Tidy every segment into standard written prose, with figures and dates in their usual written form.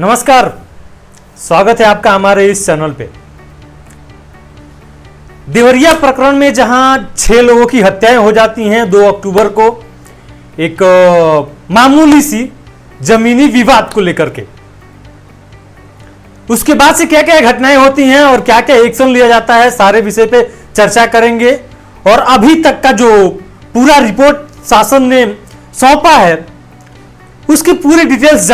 नमस्कार, स्वागत है आपका हमारे इस चैनल पे। देवरिया प्रकरण में जहां 6 लोगों की हत्याएं हो जाती हैं 2 अक्टूबर को, एक मामूली सी जमीनी विवाद को लेकर के, उसके बाद से क्या क्या घटनाएं होती हैं और क्या क्या एक्शन लिया जाता है, सारे विषय पे चर्चा करेंगे। और अभी तक का जो पूरा रिपोर्ट शासन ने सौंपा है उसकी पूरी डिटेल्स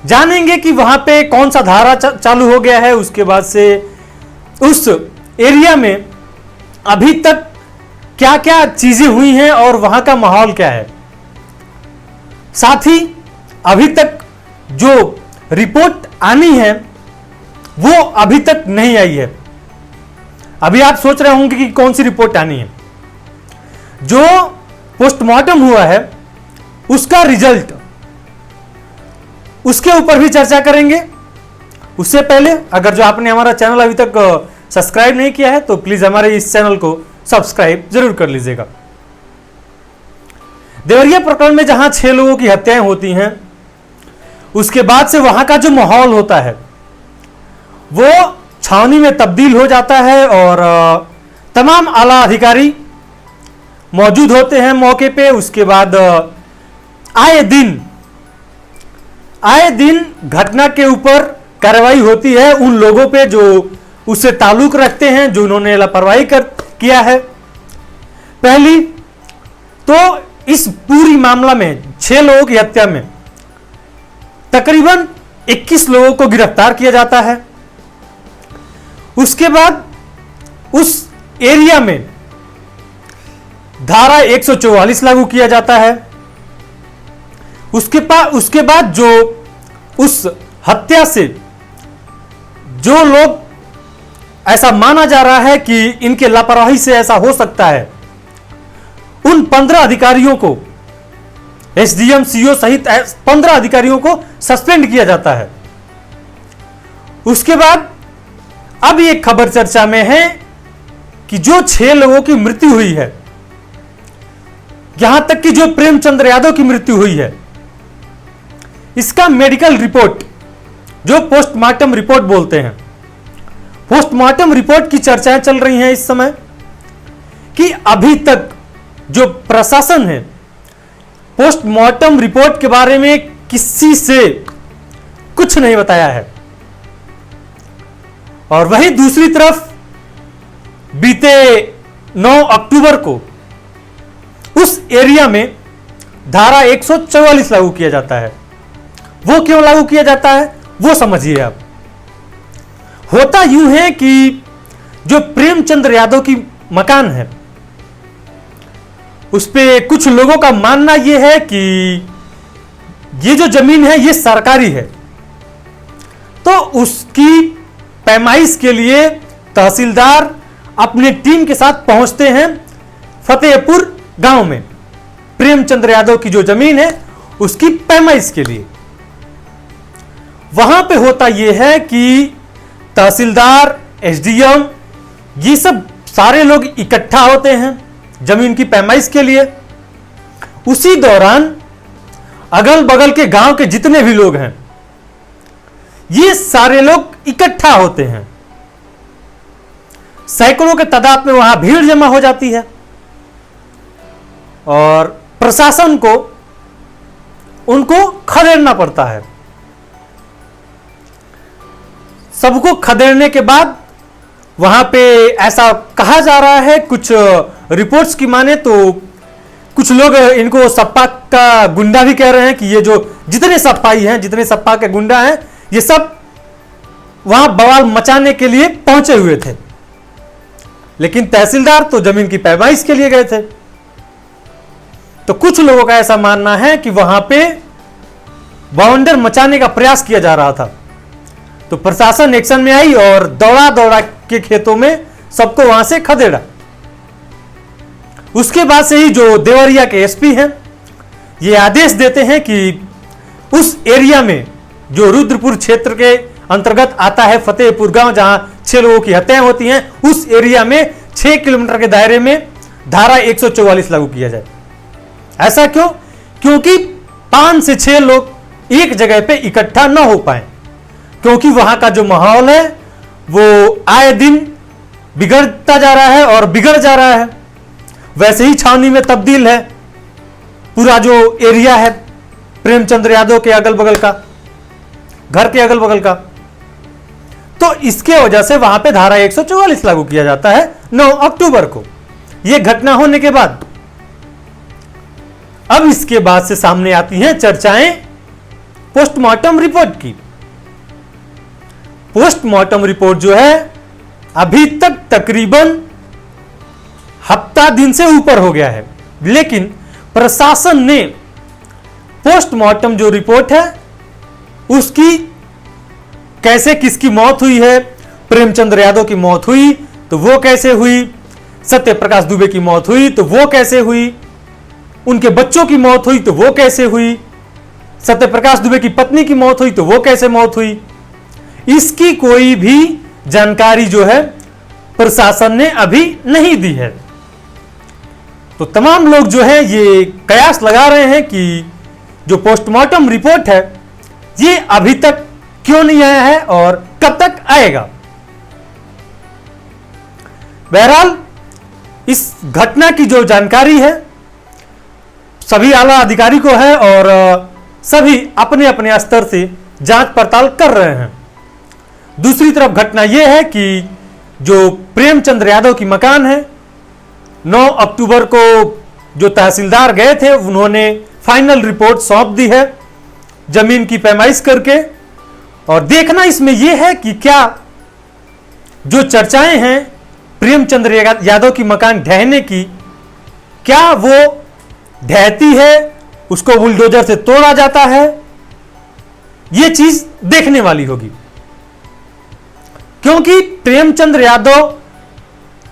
जानेंगे कि वहां पे कौन सा धारा चालू हो गया है, उसके बाद से उस एरिया में अभी तक क्या क्या चीजें हुई हैं और वहां का माहौल क्या है। साथ ही अभी तक जो रिपोर्ट आनी है वो अभी तक नहीं आई है। अभी आप सोच रहे होंगे कि कौन सी रिपोर्ट आनी है। जो पोस्टमार्टम हुआ है उसका रिजल्ट, उसके ऊपर भी चर्चा करेंगे। उससे पहले अगर जो आपने हमारा चैनल अभी तक सब्सक्राइब नहीं किया है तो प्लीज हमारे इस चैनल को सब्सक्राइब जरूर कर लीजिएगा। देवरिया प्रकरण में जहां 6 लोगों की हत्याएं होती हैं, उसके बाद से वहां का जो माहौल होता है वो छावनी में तब्दील हो जाता है और तमाम आला अधिकारी मौजूद होते हैं मौके पे। उसके बाद आए दिन घटना के ऊपर कार्रवाई होती है उन लोगों पे जो उससे ताल्लुक रखते हैं, जो उन्होंने लापरवाही किया है। पहली तो इस पूरी मामला में 6 लोगों की हत्या में तकरीबन 21 लोगों को गिरफ्तार किया जाता है। उसके बाद उस एरिया में धारा 144 लागू किया जाता है। उसके बाद जो उस हत्या से जो लोग ऐसा माना जा रहा है कि इनके लापरवाही से ऐसा हो सकता है, उन 15 अधिकारियों को, एसडीएम सीओ सहित 15 अधिकारियों को सस्पेंड किया जाता है। उसके बाद अब ये खबर चर्चा में है कि जो 6 लोगों की मृत्यु हुई है, यहां तक कि जो प्रेमचंद्र यादव की मृत्यु हुई है, इसका मेडिकल रिपोर्ट, जो पोस्टमार्टम रिपोर्ट बोलते हैं, पोस्टमार्टम रिपोर्ट की चर्चाएं चल रही हैं इस समय कि अभी तक जो प्रशासन है पोस्टमार्टम रिपोर्ट के बारे में किसी से कुछ नहीं बताया है। और वहीं दूसरी तरफ बीते 9 अक्टूबर को उस एरिया में धारा 144 लागू किया जाता है। वो क्यों लागू किया जाता है वो समझिए आप। होता यूं है कि जो प्रेमचंद्र यादव की मकान है उस पे कुछ लोगों का मानना यह है कि ये जो जमीन है ये सरकारी है, तो उसकी पैमाइश के लिए तहसीलदार अपनी टीम के साथ पहुंचते हैं फतेहपुर गांव में, प्रेमचंद्र यादव की जो जमीन है उसकी पैमाइश के लिए। वहां पे होता यह है कि तहसीलदार, एसडीएम, ये सब सारे लोग इकट्ठा होते हैं जमीन की पैमाइश के लिए। उसी दौरान अगल बगल के गांव के जितने भी लोग हैं ये सारे लोग इकट्ठा होते हैं। सैकड़ों के तादाद में वहां भीड़ जमा हो जाती है और प्रशासन को उनको खदेड़ना पड़ता है। सबको खदेड़ने के बाद वहां पे ऐसा कहा जा रहा है, कुछ रिपोर्ट्स की माने तो कुछ लोग इनको सपा का गुंडा भी कह रहे हैं कि ये जो जितने सपाई हैं, जितने सपा के गुंडा हैं, ये सब वहां बवाल मचाने के लिए पहुंचे हुए थे। लेकिन तहसीलदार तो जमीन की पैमाइश के लिए गए थे। तो कुछ लोगों का ऐसा मानना है कि वहां पे बवंडर मचाने का प्रयास किया जा रहा था। तो प्रशासन एक्शन में आई और दौड़ा के खेतों में सबको वहां से खदेड़ा। उसके बाद से ही जो देवरिया के एसपी हैं ये आदेश देते हैं कि उस एरिया में जो रुद्रपुर क्षेत्र के अंतर्गत आता है फतेहपुर गांव, जहां 6 लोगों की हत्याएं होती हैं, उस एरिया में 6 किलोमीटर के दायरे में धारा 144 लागू किया जाए। ऐसा क्यों? क्योंकि 5 से 6 लोग एक जगह पे इकट्ठा न हो पाए, क्योंकि वहां का जो माहौल है वो आए दिन बिगड़ता जा रहा है और बिगड़ जा रहा है। वैसे ही छावनी में तब्दील है पूरा जो एरिया है प्रेमचंद्र यादव के अगल बगल का, घर के अगल बगल का। तो इसके वजह से वहां पे धारा 144 लागू किया जाता है 9 अक्टूबर को, यह घटना होने के बाद। अब इसके बाद से सामने आती हैं चर्चाएं पोस्टमार्टम रिपोर्ट की। पोस्टमार्टम रिपोर्ट जो है अभी तक तकरीबन हफ्ता दिन से ऊपर हो गया है, लेकिन प्रशासन ने पोस्टमार्टम जो रिपोर्ट है उसकी कैसे किसकी मौत हुई है, प्रेमचंद्र यादव की मौत हुई तो वो कैसे हुई, सत्य प्रकाश दुबे की मौत हुई तो वो कैसे हुई, उनके बच्चों की मौत हुई तो वो कैसे हुई, सत्य प्रकाश दुबे की पत्नी की मौत हुई तो वो कैसे मौत हुई, इसकी कोई भी जानकारी जो है प्रशासन ने अभी नहीं दी है। तो तमाम लोग जो है ये कयास लगा रहे हैं कि जो पोस्टमार्टम रिपोर्ट है ये अभी तक क्यों नहीं आया है और कब तक आएगा। बहरहाल इस घटना की जो जानकारी है सभी आला अधिकारी को है और सभी अपने अपने स्तर से जांच पड़ताल कर रहे हैं। दूसरी तरफ घटना यह है कि जो प्रेमचंद्र यादव की मकान है 9 अक्टूबर को जो तहसीलदार गए थे उन्होंने फाइनल रिपोर्ट सौंप दी है जमीन की पैमाइश करके। और देखना इसमें यह है कि क्या जो चर्चाएं हैं प्रेमचंद्र यादव की मकान ढहने की, क्या वो ढहती है, उसको बुलडोजर से तोड़ा जाता है, यह चीज देखने वाली होगी। क्योंकि प्रेमचंद्र यादव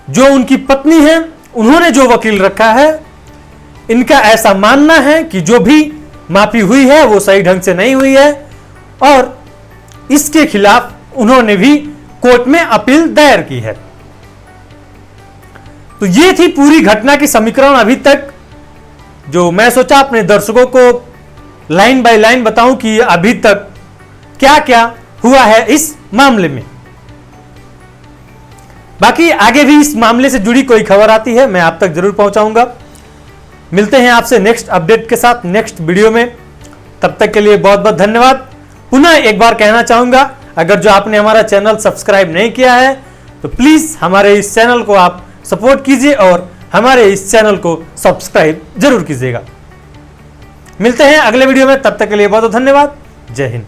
जो उनकी पत्नी है उन्होंने जो वकील रखा है, इनका ऐसा मानना है कि जो भी माफी हुई है वो सही ढंग से नहीं हुई है और इसके खिलाफ उन्होंने भी कोर्ट में अपील दायर की है। तो ये थी पूरी घटना की समीकरण अभी तक, जो मैं सोचा अपने दर्शकों को लाइन बाय लाइन बताऊं कि अभी तक क्या क्या हुआ है इस मामले में। बाकी आगे भी इस मामले से जुड़ी कोई खबर आती है मैं आप तक जरूर पहुंचाऊंगा। मिलते हैं आपसे नेक्स्ट अपडेट के साथ नेक्स्ट वीडियो में, तब तक के लिए बहुत बहुत धन्यवाद। पुनः एक बार कहना चाहूंगा, अगर जो आपने हमारा चैनल सब्सक्राइब नहीं किया है तो प्लीज हमारे इस चैनल को आप सपोर्ट कीजिए और हमारे इस चैनल को सब्सक्राइब जरूर कीजिएगा। मिलते हैं अगले वीडियो में, तब तक के लिए बहुत बहुत धन्यवाद। जय हिंद।